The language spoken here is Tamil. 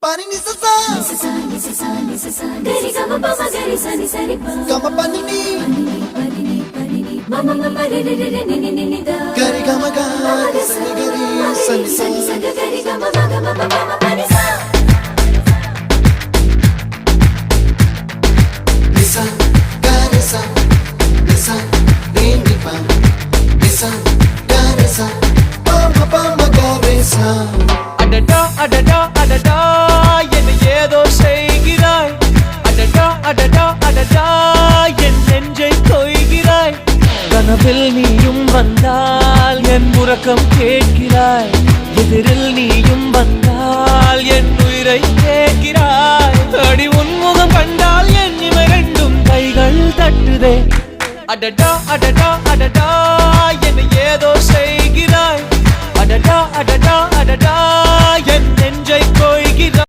Pani ni sa sa gari gama pa ma gari sa ni sa ri pa gama pani ni mama mama re re re ni ni ni da gari gama ga sa ni gari sa ni sa gari gama ma gama mama pani sa nisa gari sa nisa re ni pa nisa gari sa pa ma gari sa அடடா அடடா அடடா என்ன ஏதோ செய்கிறாய் அடடா அடடா அடடா என் நெஞ்சை கொய்கிறாய் கனவில் நீயும் வந்தால் என் உறக்கம் கேட்கிறாய் எதிரில் நீயும் வந்தால் என் உயிரை கேட்கிறாய் அடி உன்முகம் கண்டால் என் இமை ரெண்டும் கைகள் தட்டுதே அடடா அடடா அடடா என்ன ஏதோ செய்கிறாய் அடடா அடடா அடடா என் நெஞ்சை கொய்கிறாய்